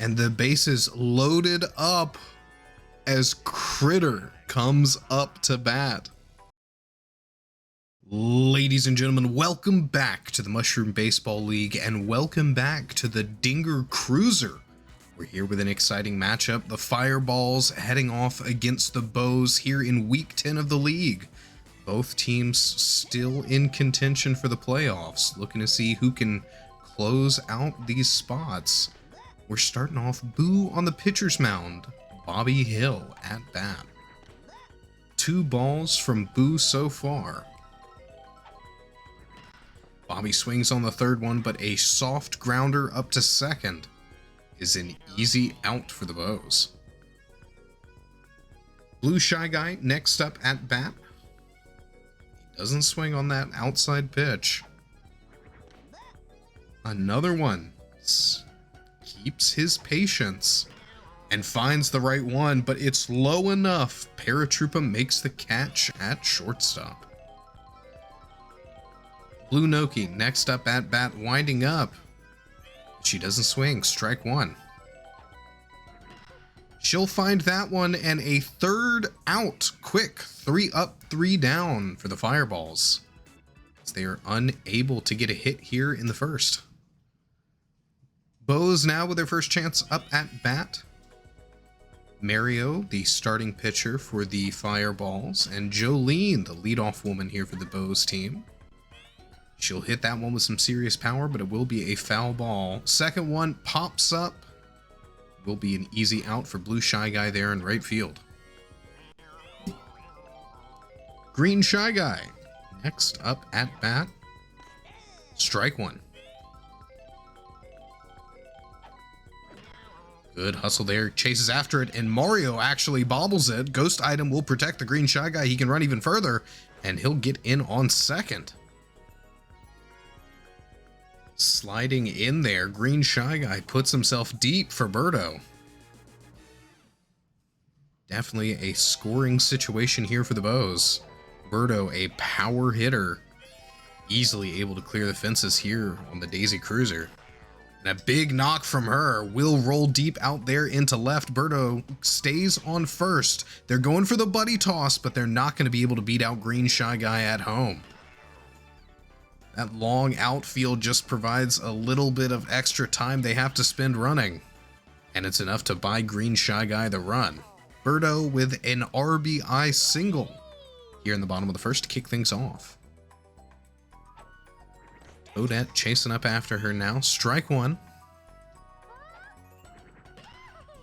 And the base is loaded up as Critter comes up to bat. Ladies and gentlemen, welcome back to the Mushroom Baseball League and welcome back to the Dinger Cruiser. We're here with an exciting matchup, the Fireballs heading off against the Bows here in Week 10 of the league. Both teams still in contention for the playoffs, looking to see who can close out these spots. We're starting off Boo on the pitcher's mound, Bobby Hill at bat. 2 balls from Boo so far. Bobby swings on the third one, but a soft grounder up to second is an easy out for the Bows. Blue Shy Guy next up at bat. He doesn't swing on that outside pitch. Another one. Keeps his patience and finds the right one, but it's low enough. Paratroopa makes the catch at shortstop. Blue Noki next up at bat, winding up. She doesn't swing, strike one. She'll find that one and a third out quick. 3 up, 3 down for the Fireballs, as they are unable to get a hit here in the first. Bows now with their first chance up at bat. Mario, the starting pitcher for the Fireballs, and Jolene, the leadoff woman here for the Bows team. She'll hit that one with some serious power, but it will be a foul ball. Second one pops up. Will be an easy out for Blue Shy Guy there in right field. Green Shy Guy next up at bat. Strike one. Good hustle there, chases after it, and Mario actually bobbles it. Ghost item will protect the Green Shy Guy. He can run even further, and he'll get in on second. Sliding in there, Green Shy Guy puts himself deep for BIRDO. Definitely a scoring situation here for the Bows. BIRDO, a power hitter, easily able to clear the fences here on the Daisy Cruiser. And a big knock from her will roll deep out there into left. BIRDO stays on first. They're going for the buddy toss, but they're not going to be able to beat out Green Shy Guy at home. That long outfield just provides a little bit of extra time they have to spend running, and it's enough to buy Green Shy Guy the run. BIRDO with an RBI single here in the bottom of the first to kick things off. Odette chasing up after her now. Strike one.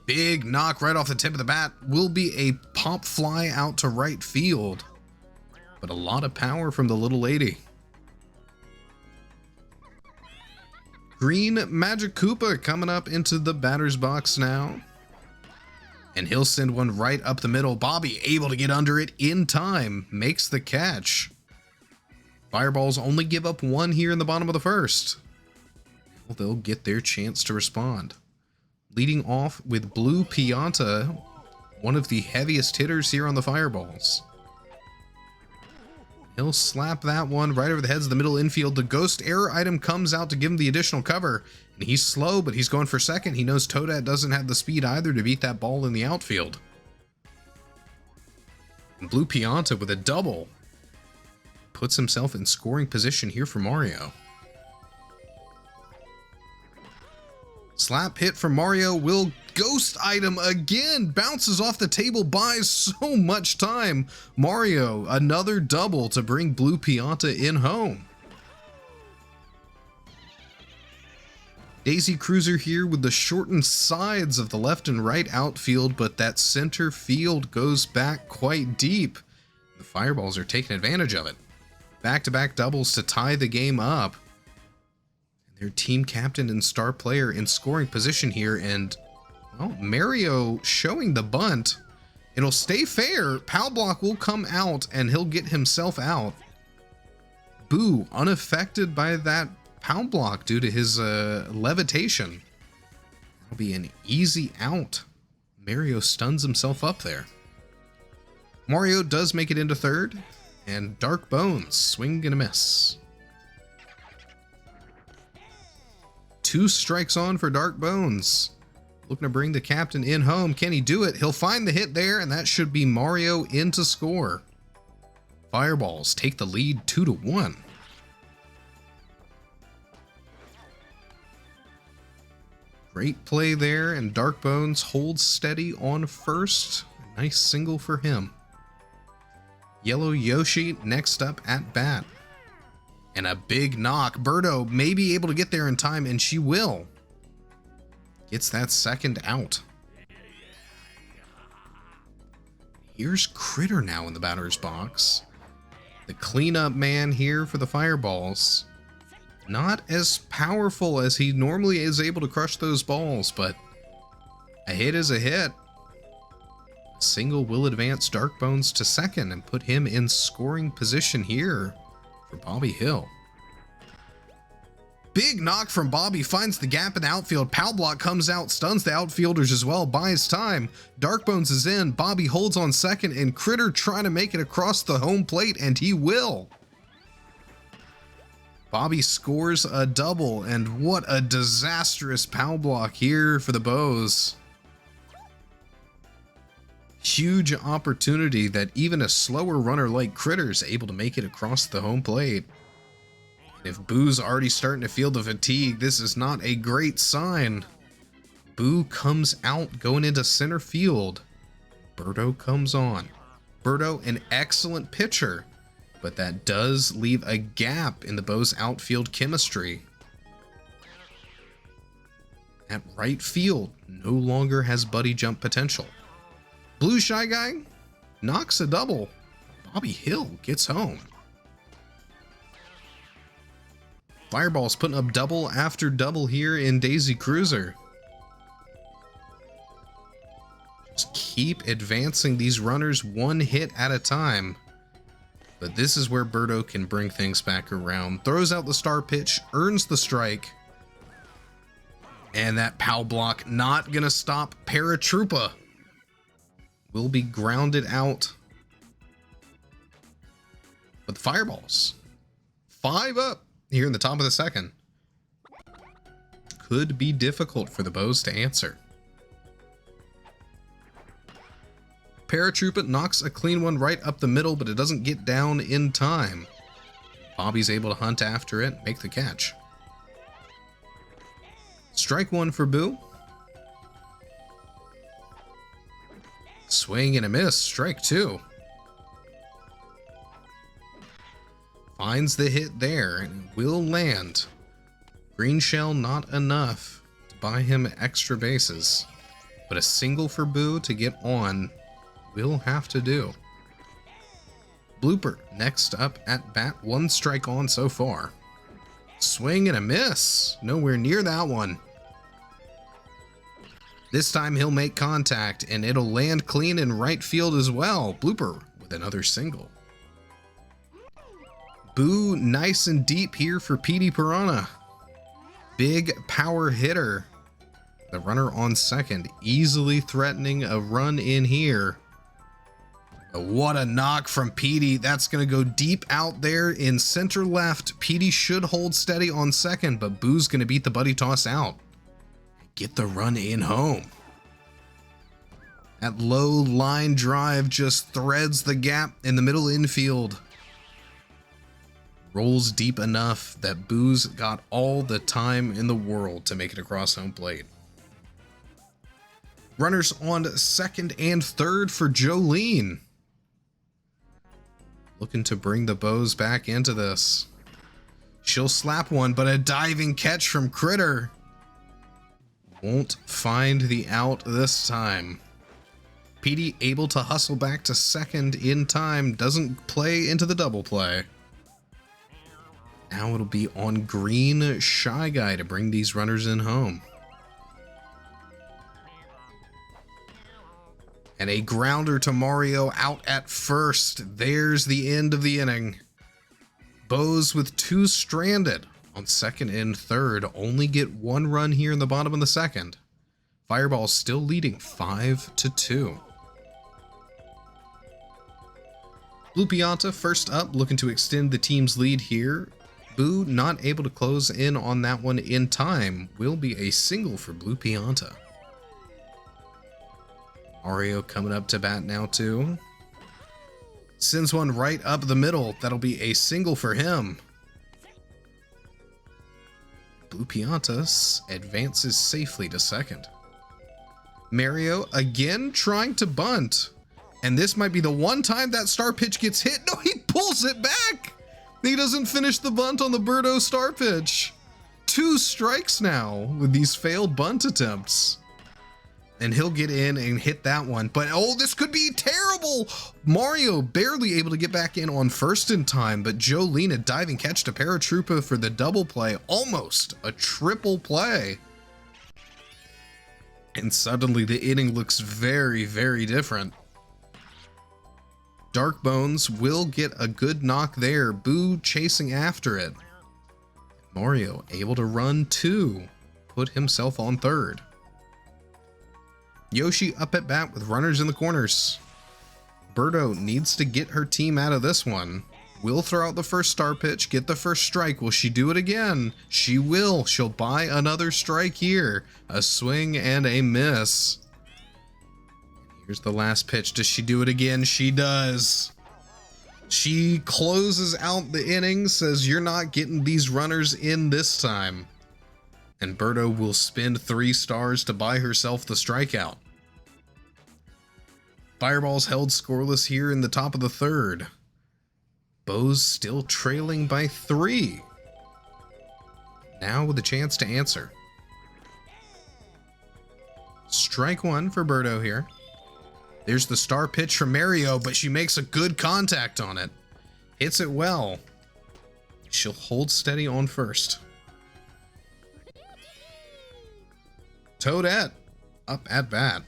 Big knock right off the tip of the bat. Will be a pop fly out to right field, but a lot of power from the little lady. Green Magic Koopa coming up into the batter's box now. And he'll send one right up the middle. Bobby able to get under it in time. Makes the catch. Fireballs only give up 1 here in the bottom of the first. Well, they'll get their chance to respond. Leading off with Blue Pianta, one of the heaviest hitters here on the Fireballs. He'll slap that one right over the heads of the middle infield. The Ghost Error item comes out to give him the additional cover. And he's slow, but he's going for second. He knows Toadette doesn't have the speed either to beat that ball in the outfield. And Blue Pianta with a double puts himself in scoring position here for Mario. Slap hit from Mario will ghost item again. Bounces off the table, buys so much time. Mario, another double to bring Blue Pianta in home. Daisy Cruiser here with the shortened sides of the left and right outfield, but that center field goes back quite deep. The Fireballs are taking advantage of it. Back-to-back doubles to tie the game up. Their team captain and star player in scoring position here, and well, Mario showing the bunt. It'll stay fair. Pow block will come out and he'll get himself out. Boo unaffected by that pow block due to his levitation. That'll be an easy out. Mario stuns himself up there. Mario does make it into third, and Dark Bones swing and a miss. 2 strikes on for Dark Bones. looking to bring the captain in home. Can he do it? He'll find the hit there, and that should be Mario in to score. Fireballs take the lead 2-1. Great play there, and Dark Bones holds steady on first. A nice single for him. Yellow Yoshi next up at bat. And a big knock. BIRDO may be able to get there in time, and she will. Gets that second out. Here's Critter now in the batter's box. The cleanup man here for the Fireballs. Not as powerful as he normally is able to crush those balls, but a hit is a hit. A single will advance Dark Bones to second and put him in scoring position here for Bobby Hill. Big knock from Bobby, finds the gap in the outfield. Pow block comes out, stuns the outfielders as well, buys time. Dark Bones is in, Bobby holds on second, and Critter trying to make it across the home plate, and he will. Bobby scores a double, and what a disastrous pow block here for the Bows. Huge opportunity that even a slower runner like Critter's able to make it across the home plate. If Boo's already starting to feel the fatigue, this is not a great sign. Boo comes out going into center field. BIRDO comes on. BIRDO, an excellent pitcher, but that does leave a gap in the Bows outfield chemistry. At right field, no longer has Buddy Jump potential. Blue Shy Guy knocks a double. Bobby Hill gets home. Fireball's putting up double after double here in Daisy Cruiser. Just keep advancing these runners one hit at a time. But this is where BIRDO can bring things back around. Throws out the star pitch, earns the strike. And that pow block not gonna stop Paratroopa. Will be grounded out. But the Fireballs, 5 up here in the top of the second. Could be difficult for the Bows to answer. Paratroopa knocks a clean one right up the middle, but it doesn't get down in time. Bobby's able to hunt after it, make the catch. Strike one for Boo. Swing and a miss, strike two. Finds the hit there and will land. Green shell not enough to buy him extra bases, but a single for Boo to get on will have to do. Blooper next up at bat, 1 strike on so far. Swing and a miss, nowhere near that one. This time he'll make contact and it'll land clean in right field as well. Blooper with another single. Boo nice and deep here for Petey Piranha. Big power hitter. The runner on second, easily threatening a run in here. But what a knock from Petey. That's going to go deep out there in center left. Petey should hold steady on second, but Boo's going to beat the buddy toss out. Get the run in home. That low line drive just threads the gap in the middle infield. Rolls deep enough that Boo's got all the time in the world to make it across home plate. Runners on second and third for Jolene. Looking to bring the Bows back into this. She'll slap one, but a diving catch from Critter. Won't find the out this time. Petey able to hustle back to second in time. Doesn't play into the double play. Now it'll be on Green Shy Guy to bring these runners in home. And a grounder to Mario out at first. There's the end of the inning. Bows with 2 stranded on second and third. Only get 1 run here in the bottom of the second. Fireball still leading 5-2. Blue Pianta first up, looking to extend the team's lead here. Boo not able to close in on that one in time. Will be a single for Blue Pianta. Mario coming up to bat now too. Sends one right up the middle. That'll be a single for him. Blue Piantas advances safely to second. Mario again trying to bunt. And this might be the one time that star pitch gets hit. No, he pulls it back. He doesn't finish the bunt on the BIRDO star pitch. 2 strikes now with these failed bunt attempts. And he'll get in and hit that one. But oh, this could be terrible. Mario barely able to get back in on first in time, but Jolene a diving catch to Paratroopa for the double play. Almost a triple play. And suddenly the inning looks very, very different. Dark Bones will get a good knock there. Boo chasing after it. Mario able to run 2, put himself on third. Yoshi up at bat with runners in the corners. BIRDO needs to get her team out of this one. Will throw out the first star pitch, get the first strike. Will she do it again? She will. She'll buy another strike here. A swing and a miss. Here's the last pitch. Does she do it again? She does. She closes out the inning, says you're not getting these runners in this time. And BIRDO will spend 3 stars to buy herself the strikeout. Fireballs held scoreless here in the top of the third. Bo's still trailing by 3. Now with a chance to answer. Strike 1 for BIRDO here. There's the star pitch from Mario, but she makes a good contact on it. Hits it well. She'll hold steady on first. Toadette up at bat.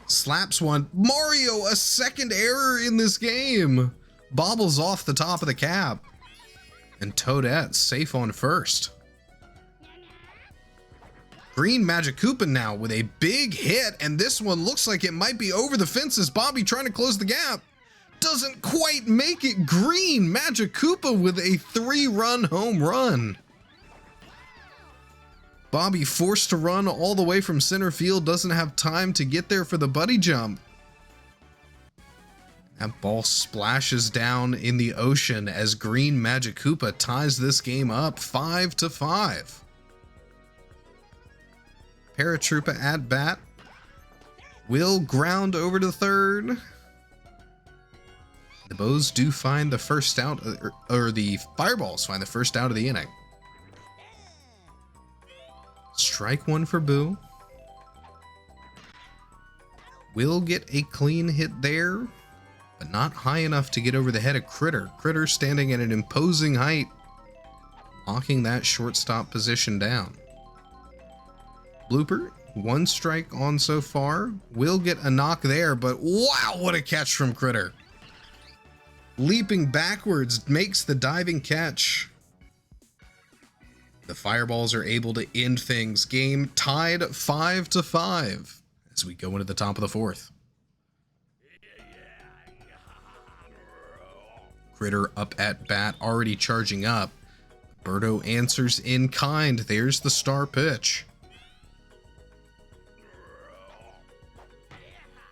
Slaps one. Mario, a second error in this game. Bobbles off the top of the cap. And Toadette safe on first. Green Magic Koopa now with a big hit, and this one looks like it might be over the fences. Bobby trying to close the gap. Doesn't quite make it. Green Magic Koopa with a 3-run home run. Bobby forced to run all the way from center field, doesn't have time to get there for the buddy jump. That ball splashes down in the ocean as Green Magic Koopa ties this game up 5-5. Paratroopa at bat. Will ground over to third. The Bows do find the first out, or the Fireballs find the first out of the inning. Strike 1 for Boo. Will get a clean hit there, but not high enough to get over the head of Critter. Critter standing at an imposing height, locking that shortstop position down. Blooper, 1 strike on so far. Will get a knock there, but wow, what a catch from Critter. Leaping backwards, makes the diving catch. The Fireballs are able to end things. Game tied 5-5 as we go into the top of the 4th. Critter up at bat, already charging up. BIRDO answers in kind. There's the star pitch.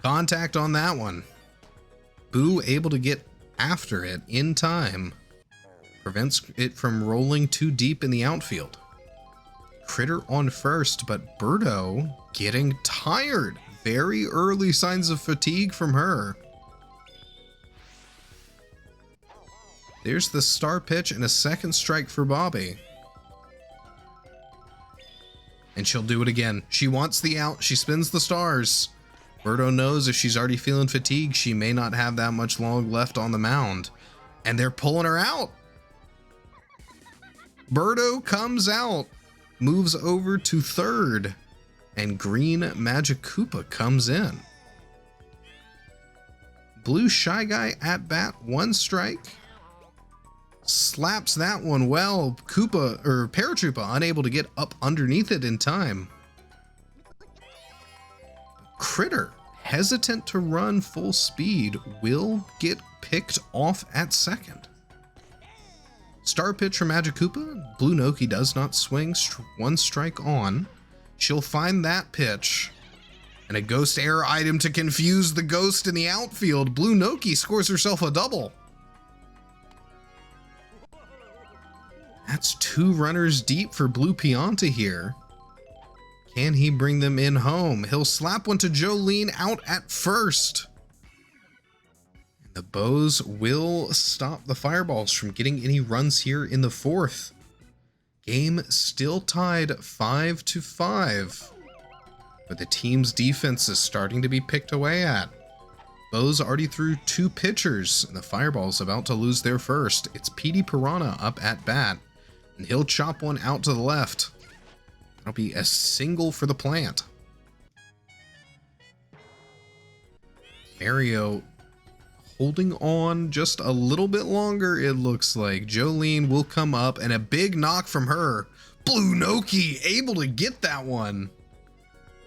Contact on that one. Boo able to get after it in time. Prevents it from rolling too deep in the outfield. Critter on first, but BIRDO getting tired. Very early signs of fatigue from her. There's the star pitch and a second strike for Bobby. And she'll do it again. She wants the out. She spins the stars. BIRDO knows if she's already feeling fatigued, she may not have that much long left on the mound. And they're pulling her out. BIRDO comes out, moves over to third, and Green Magic Koopa comes in. Blue Shy Guy at bat, 1 strike. Slaps that one well. Koopa, or Paratroopa, unable to get up underneath it in time. Critter, hesitant to run full speed, will get picked off at second. Star pitch from Magic Koopa. Blue Noki does not swing. 1 strike on. She'll find that pitch. And a ghost air item to confuse the ghost in the outfield. Blue Noki scores herself a double. That's 2 runners deep for Blue Pianta here. Can he bring them in home? He'll slap one to Jolene out at first. And the Bows will stop the Fireballs from getting any runs here in the 4th. Game still tied 5-5. But the team's defense is starting to be picked away at. Bows already threw 2 pitchers, and the Fireball's about to lose their first. It's Petey Piranha up at bat, and he'll chop one out to the left. That'll be a single for the plant. Mario holding on just a little bit longer, it looks like. Jolene will come up, and a big knock from her. Blue Noki able to get that one.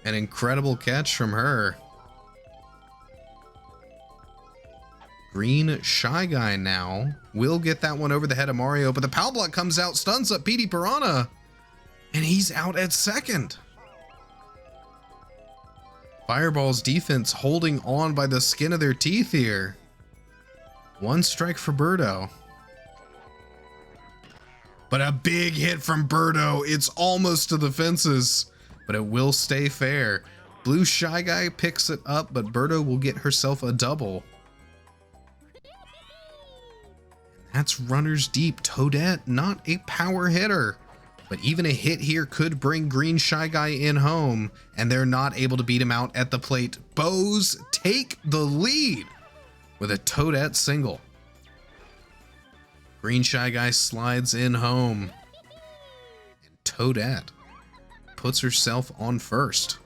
An incredible catch from her. Green Shy Guy now will get that one over the head of Mario, but the Pow Block comes out, stuns up Petey Piranha, and he's out at second. Fireball's defense holding on by the skin of their teeth here. 1 strike for BIRDO. But a big hit from BIRDO. It's almost to the fences, but it will stay fair. Blue Shy Guy picks it up, but BIRDO will get herself a double. That's runners deep. Toadette, not a power hitter, but even a hit here could bring Green Shy Guy in home, and they're not able to beat him out at the plate. Bows take the lead with a Toadette single. Green Shy Guy slides in home, and Toadette puts herself on first.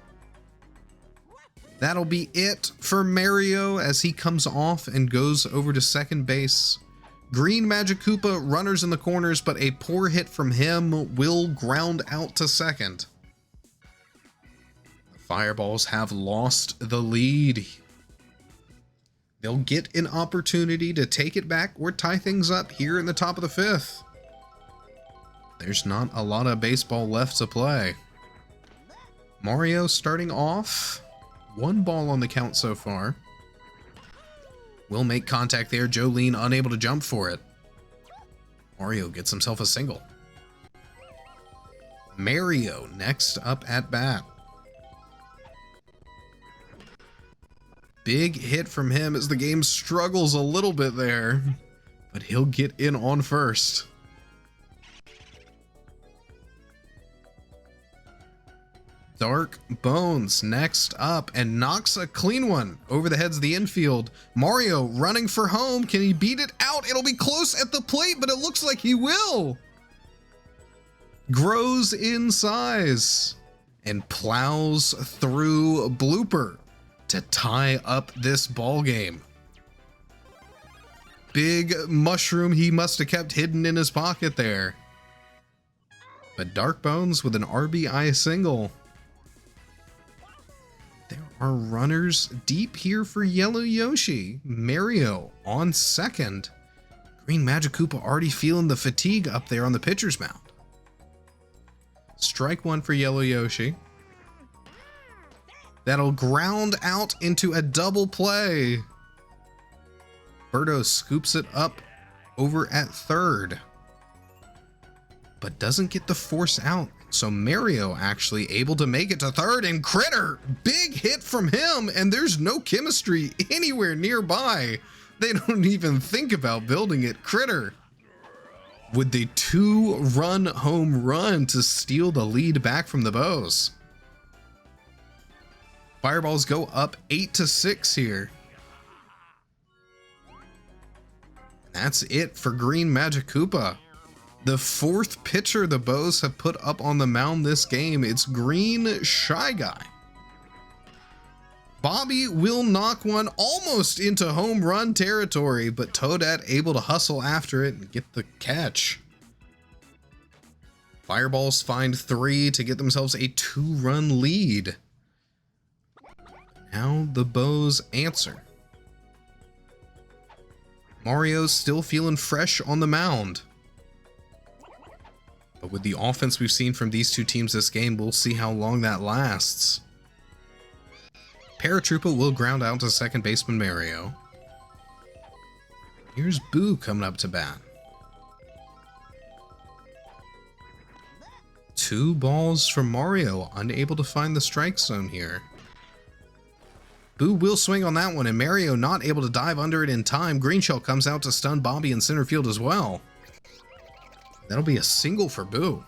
That'll be it for Mario as he comes off and goes over to second base. Green Magic Koopa runners in the corners, but a poor hit from him will ground out to second. The Fireballs have lost the lead. They'll get an opportunity to take it back or tie things up here in the top of the 5th. There's not a lot of baseball left to play. Mario starting off. 1 ball on the count so far. Will make contact there. Jolene unable to jump for it. Mario gets himself a single. Mario next up at bat. Big hit from him as the game struggles a little bit there, but he'll get in on first. Dark Bones next up and knocks a clean one over the heads of the infield. Mario running for home. Can he beat it out? It'll be close at the plate, but it looks like he will. Grows in size and plows through Blooper to tie up this ball game. Big mushroom he must have kept hidden in his pocket there. But Dark Bones with an RBI single. There are runners deep here for Yellow Yoshi. Mario on second. Green Magic Koopa already feeling the fatigue up there on the pitcher's mound. Strike 1 for Yellow Yoshi. That'll ground out into a double play. BIRDO scoops it up over at third, but doesn't get the force out. So Mario actually able to make it to third, and Critter, big hit from him, and there's no chemistry anywhere nearby. They don't even think about building it. Critter with the 2-run home run to steal the lead back from the Bows. Fireballs go up 8-6 here. That's it for Green Magic Koopa. The 4th pitcher the Bows have put up on the mound this game. It's Green Shy Guy. Bobby will knock one almost into home run territory, but Toadette able to hustle after it and get the catch. Fireballs find 3 to get themselves a 2-run lead. Now the Bows answer. Mario's still feeling fresh on the mound. But with the offense we've seen from these two teams this game, we'll see how long that lasts. Paratroopa will ground out to second baseman Mario. Here's Boo coming up to bat. 2 balls from Mario, unable to find the strike zone here. Boo will swing on that one, and Mario not able to dive under it in time. Green Shell comes out to stun Bobby in center field as well. That'll be a single for Boo.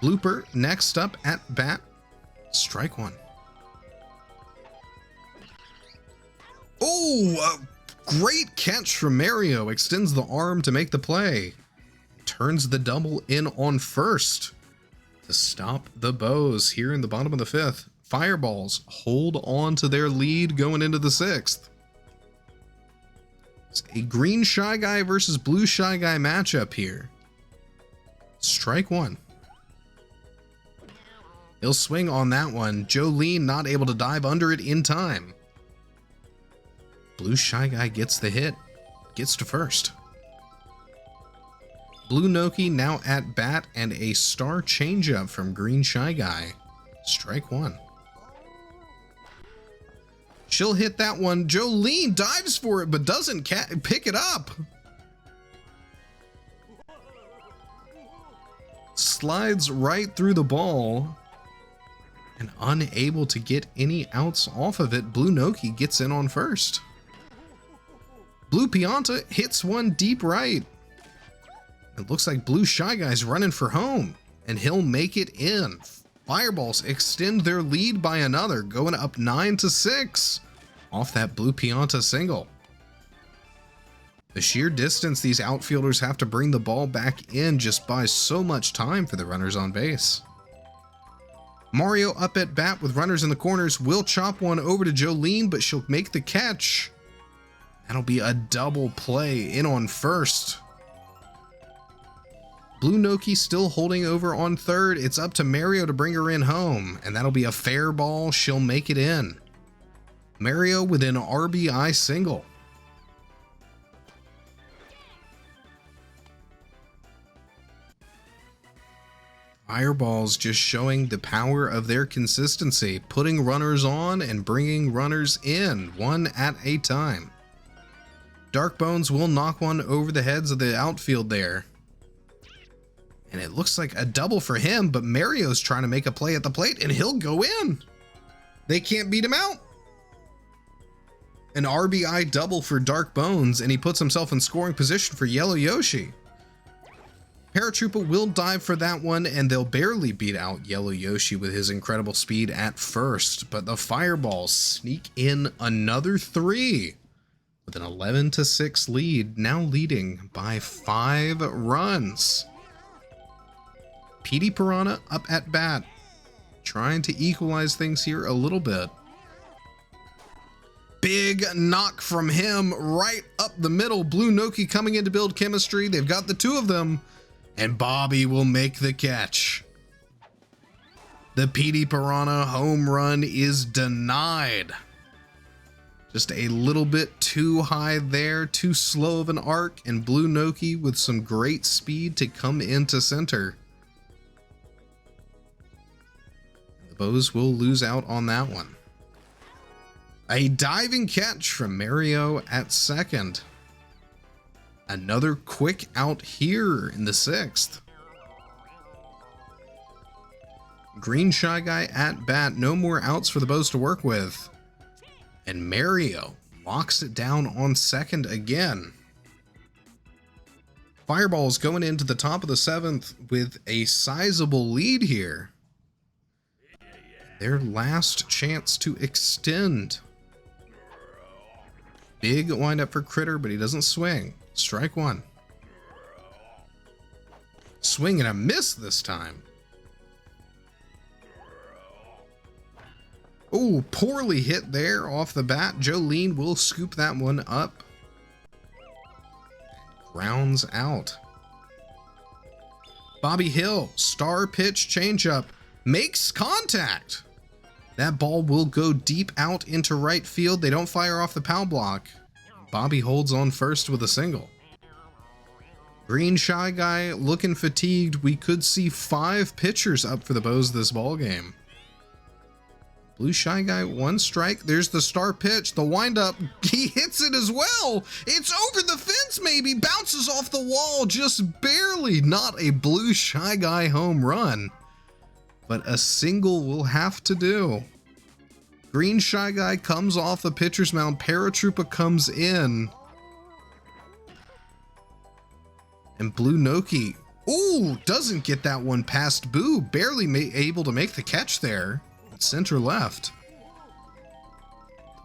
Blooper next up at bat. Strike one. Oh, a great catch from Mario. Extends the arm to make the play. Turns the double in on first to stop the Bows here in the bottom of the 5th. Fireballs hold on to their lead going into the 6th. It's a green Shy Guy versus blue Shy Guy matchup here. Strike one. He'll swing on that one. Jolene not able to dive under it in time. Blue Shy Guy gets the hit. Gets to first. Blue Noki now at bat, and a star changeup from green Shy Guy. Strike one. She'll hit that one. Jolene dives for it, but doesn't pick it up. Slides right through the ball. And unable to get any outs off of it, Blue Noki gets in on first. Blue Pianta hits one deep right. It looks like Blue Shy Guy's running for home, and he'll make it in. Fireballs extend their lead by another, going up 9-6 off that Blue Pianta single. The sheer distance these outfielders have to bring the ball back in just buys so much time for the runners on base. Mario up at bat with runners in the corners, will chop one over to Jolene, but she'll make the catch. That'll be a double play in on first. Blue Noki still holding over on third. It's up to Mario to bring her in home, and that'll be a fair ball. She'll make it in. Mario with an RBI single. Fireballs just showing the power of their consistency, putting runners on and bringing runners in, one at a time. Dark Bones will knock one over the heads of the outfield there. And it looks like a double for him, but Mario's trying to make a play at the plate, and he'll go in. They can't beat him out. An RBI double for Dark Bones, and he puts himself in scoring position for Yellow Yoshi. Paratroopa will dive for that one, and they'll barely beat out Yellow Yoshi with his incredible speed at first, but the Fireballs sneak in another 3 with an 11-6 lead, now leading by 5 runs. Petey Piranha up at bat, trying to equalize things here a little bit. Big knock from him right up the middle. Blue Noki coming in to build chemistry. They've got the 2 of them, and Bobby will make the catch. The Petey Piranha home run is denied. Just a little bit too high there, too slow of an arc, and Blue Noki with some great speed to come into center. The Bows will lose out on that one. A diving catch from Mario at second. Another quick out here in the 6th. Green Shy Guy at bat. No more outs for the Bows to work with. And Mario locks it down on second again. Fireballs going into the top of the 7th with a sizable lead here. Their last chance to extend. Big windup for Critter, but he doesn't swing. Strike one. Swing and a miss this time. Oh, poorly hit there off the bat. Jolene will scoop that one up. Grounds out. Bobby Hill, star pitch changeup, makes contact. That ball will go deep out into right field. They don't fire off the POW block. Bobby holds on first with a single. Green Shy Guy looking fatigued. We could see 5 pitchers up for the Bows this ball game. Blue Shy Guy, 1 strike. There's the star pitch, the windup. He hits it as well. It's over the fence, maybe. Bounces off the wall, just barely. Not a Blue Shy Guy home run, but a single will have to do. Green Shy Guy comes off the pitcher's mound. Paratroopa comes in. And Blue Noki, ooh, doesn't get that one past Boo. Barely able to make the catch there. Center left.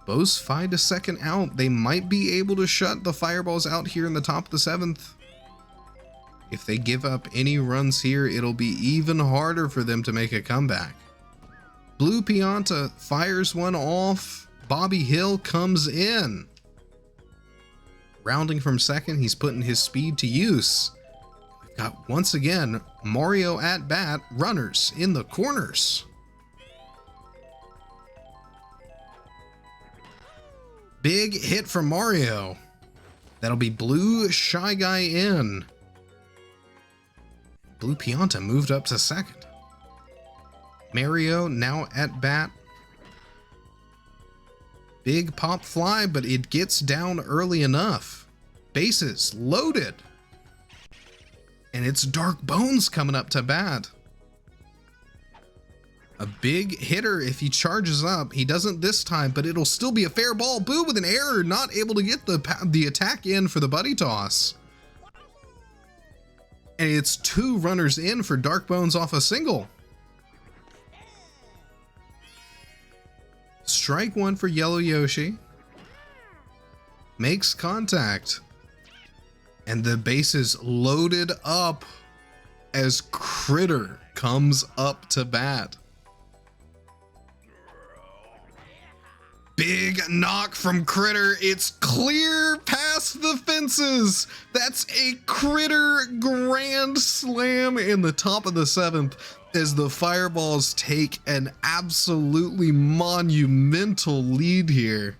Bows find a second out. They might be able to shut the Fireballs out here in the top of the 7th. If they give up any runs here, it'll be even harder for them to make a comeback. Blue Pianta fires one off. Bobby Hill comes in. Rounding from second, he's putting his speed to use. We've got, once again, Mario at bat, runners in the corners. Big hit from Mario. That'll be Blue Shy Guy in. Blue Pianta moved up to second. Mario now at bat. Big pop fly, but it gets down early enough. Bases loaded. And it's Dark Bones coming up to bat. A big hitter if he charges up. He doesn't this time, but it'll still be a fair ball. Boo with an error, not able to get the attack in for the buddy toss. And it's 2 runners in for Dark Bones off a single. Strike 1 for Yellow Yoshi. Makes contact. And the bases loaded up as Critter comes up to bat. Big knock from Critter. It's clear past the fences. That's a Critter grand slam in the top of the 7th as the Fireballs take an absolutely monumental lead here.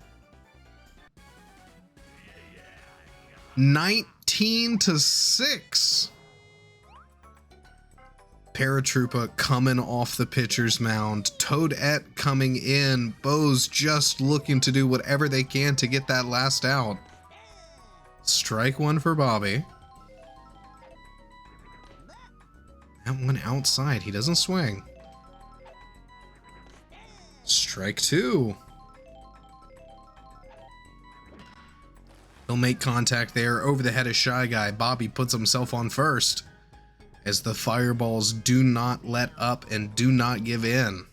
19-6. Paratroopa coming off the pitcher's mound. Toadette coming in. Bows just looking to do whatever they can to get that last out. Strike 1 for Bobby. That one outside. He doesn't swing. Strike 2. He'll make contact there over the head of Shy Guy. Bobby puts himself on first, as the Fireballs do not let up and do not give in.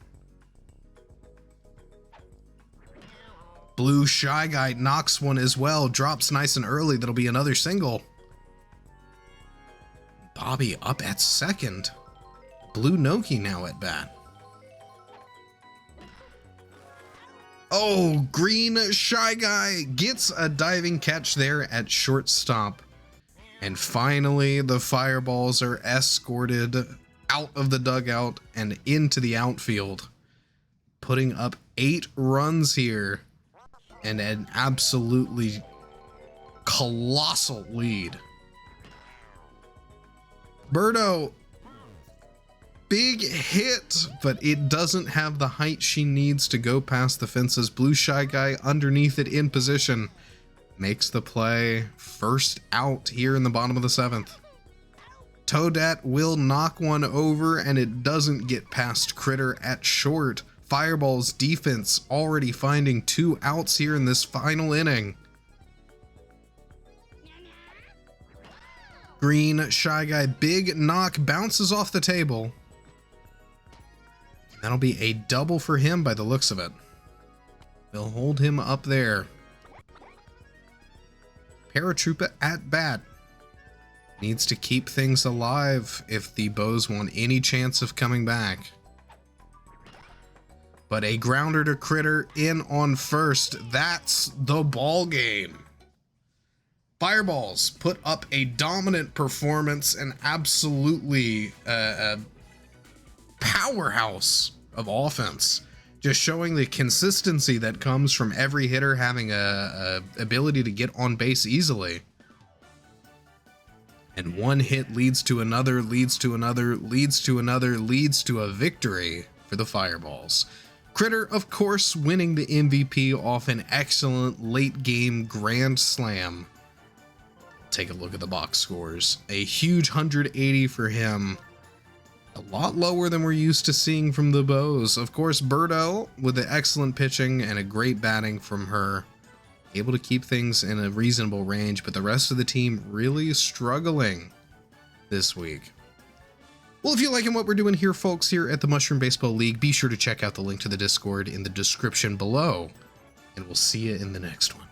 Blue Shy Guy knocks one as well, drops nice and early. That'll be another single. Bobby up at second. Blue Noki now at bat. Oh, Green Shy Guy gets a diving catch there at shortstop. And finally, the Fireballs are escorted out of the dugout and into the outfield, putting up 8 runs here and an absolutely colossal lead. BIRDO, big hit, but it doesn't have the height she needs to go past the fences. Blue Shy Guy underneath it in position. Makes the play. First out here in the bottom of the 7th. Toadette will knock one over, and it doesn't get past Critter at short. Fireball's defense already finding 2 outs here in this final inning. Green Shy Guy, big knock, bounces off the table. That'll be a double for him by the looks of it. They'll hold him up there. Paratroopa at bat. Needs to keep things alive if the Bows want any chance of coming back. But a grounder to Critter in on first. That's the ball game. Fireballs put up a dominant performance and absolutely a powerhouse of offense. Just showing the consistency that comes from every hitter having a ability to get on base easily. And one hit leads to another, leads to another, leads to another, leads to a victory for the Fireballs. Critter, of course, winning the MVP off an excellent late game grand slam. Take a look at the box scores. A huge 180 for him. A lot lower than we're used to seeing from the Bows. Of course, BIRDO with the excellent pitching and a great batting from her. Able to keep things in a reasonable range, but the rest of the team really struggling this week. Well, if you're liking what we're doing here, folks, here at the Mushroom Baseball League, be sure to check out the link to the Discord in the description below, and we'll see you in the next one.